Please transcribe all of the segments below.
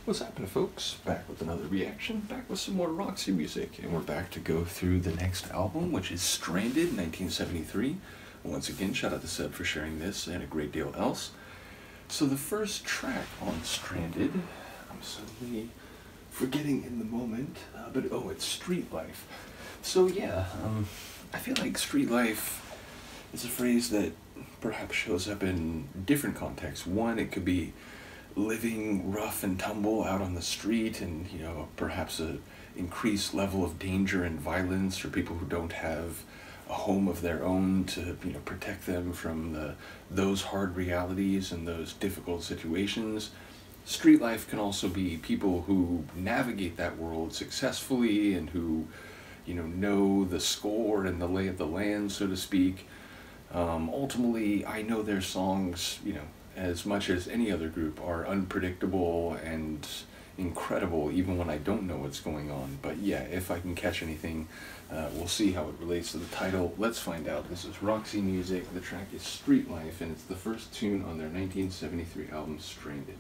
What's happening, folks? Back with another reaction, back with some more Roxy music, and we're back to go through the next album, which is Stranded, 1973. Once again, shout out to Seb for sharing this and a great deal else. So the first track on Stranded, I'm suddenly forgetting in the moment, but oh, it's Street Life. So yeah, I feel like street life is a phrase that perhaps shows up in different contexts. One, it could be living rough and tumble out on the street, and perhaps a increased level of danger and violence for people who don't have a home of their own to protect them from those hard realities and those difficult situations. Street life can also be people who navigate that world successfully and who know the score and the lay of the land, so to speak. Ultimately, I know their songs, as much as any other group, are unpredictable and incredible even when I don't know what's going on. But yeah, if I can catch anything, we'll see how it relates to the title. Let's find out. This is Roxy music. The track is Street Life, and it's the first tune on their 1973 album, Stranded.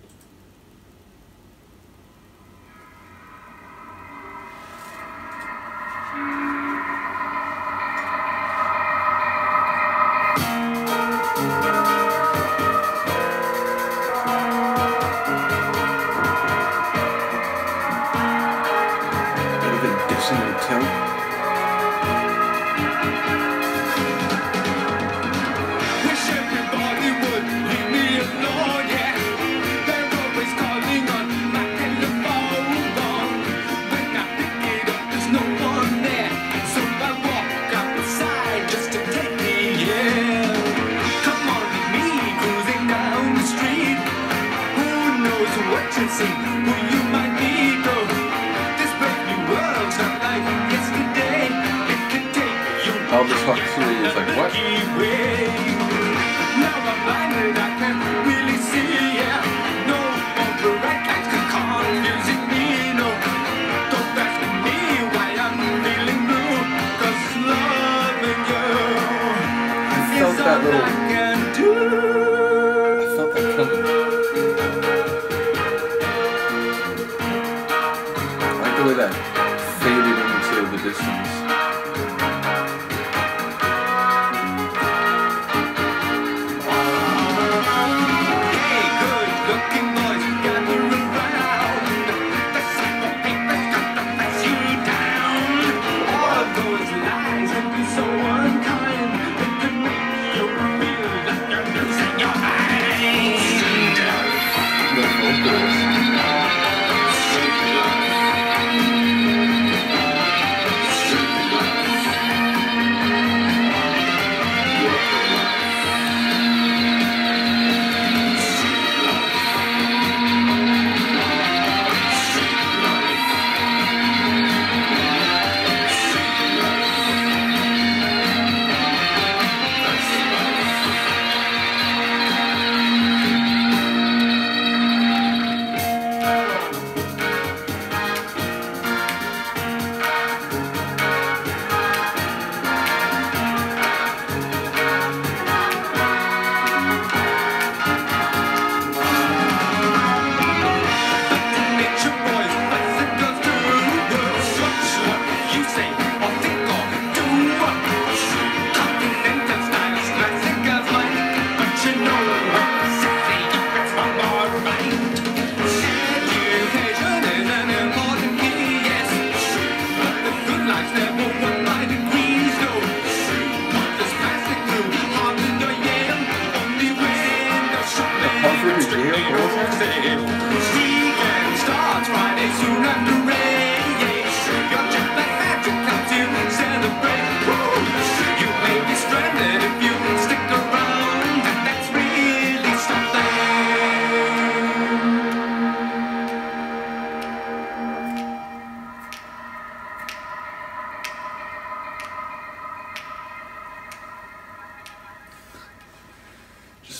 All this Roxy is like, what? Now I'm blinded, I can't really see, yeah. No more red lights confusing me, no. Don't ask me why I'm feeling blue, 'cause loving you is all I can do. I felt that coming. I like the way that faded into the distance.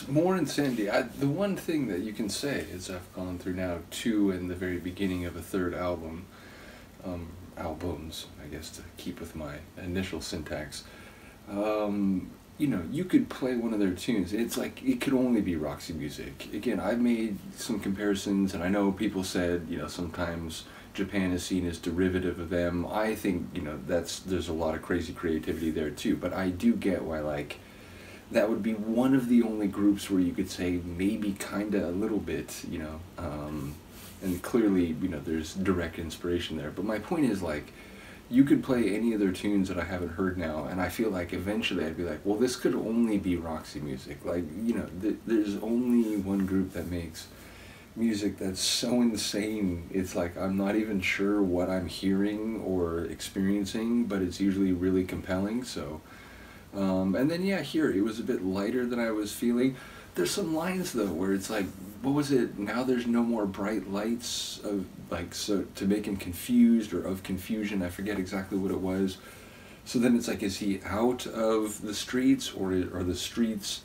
More insanity. The one thing that you can say is I've gone through now 2 in the very beginning of a 3rd album, albums, I guess, to keep with my initial syntax. you know, you could play one of their tunes. It's like, it could only be Roxy music. Again, I've made some comparisons, and I know people said, you know, sometimes Japan is seen as derivative of them. I think, you know, there's a lot of crazy creativity there too, but I do get why, like, that would be one of the only groups where you could say maybe kinda a little bit, you know, and clearly, you know, there's direct inspiration there. But my point is, like, you could play any of their tunes that I haven't heard now, and I feel like eventually I'd be like, well, this could only be Roxy music. Like, you know, there's only one group that makes music that's so insane. It's like, I'm not even sure what I'm hearing or experiencing, but it's usually really compelling. So, and then, yeah, here, it was a bit lighter than I was feeling. There's some lines, though, where it's like, what was it? Now there's no more bright lights of, like, so to make him confused or of confusion. I forget exactly what it was. So then it's like, is he out of the streets, or are the streets,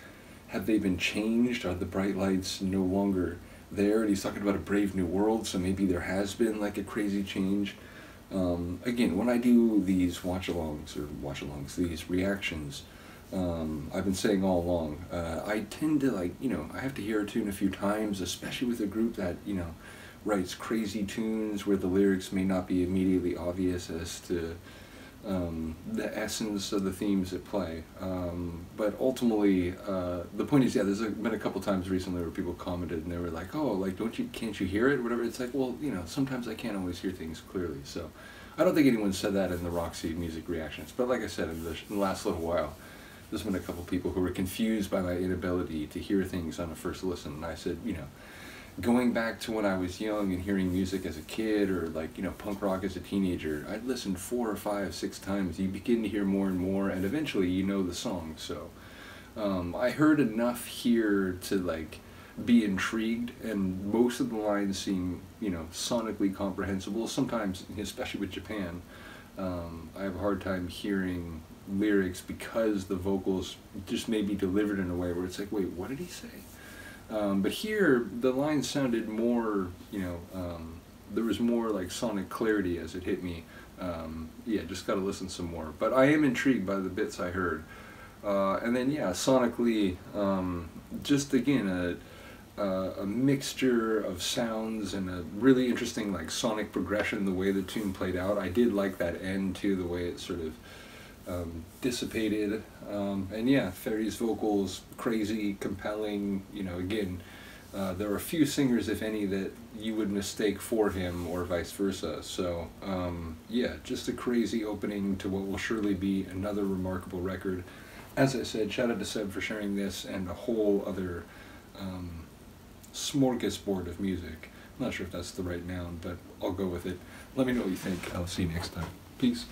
have they been changed? Are the bright lights no longer there? And he's talking about a brave new world, so maybe there has been, like, a crazy change. Again, when I do these watch-alongs, these reactions, I've been saying all along, I tend to, like, you know, I have to hear a tune a few times, especially with a group that, you know, writes crazy tunes where the lyrics may not be immediately obvious as to the essence of the themes at play. But ultimately, the point is, yeah, there's been a couple times recently where people commented and they were like, oh, like, can't you hear it, whatever. It's like, well, you know, sometimes I can't always hear things clearly. So I don't think anyone said that in the Roxy music reactions, but like I said, in the last little while, there's been a couple people who were confused by my inability to hear things on a first listen, and I said, you know, going back to when I was young and hearing music as a kid, or, like, you know, punk rock as a teenager, I'd listen 4 or 5, 6 times. You begin to hear more and more, and eventually you know the song. So I heard enough here to, like, be intrigued, and most of the lines seem, you know, sonically comprehensible. Sometimes, especially with Japan, I have a hard time hearing lyrics because the vocals just may be delivered in a way where it's like, wait, what did he say? But here, the lines sounded more, you know, there was more, like, sonic clarity as it hit me. Yeah, just gotta listen some more. But I am intrigued by the bits I heard. And then, yeah, sonically, just, again, a mixture of sounds and a really interesting, like, sonic progression, the way the tune played out. I did like that end, too, the way it sort of dissipated, and yeah, Ferry's vocals, crazy, compelling, you know, again, there are a few singers, if any, that you would mistake for him, or vice versa. So, yeah, just a crazy opening to what will surely be another remarkable record. As I said, shout out to Seb for sharing this, and a whole other smorgasbord of music. I'm not sure if that's the right noun, but I'll go with it. Let me know what you think. I'll see you next time. Peace.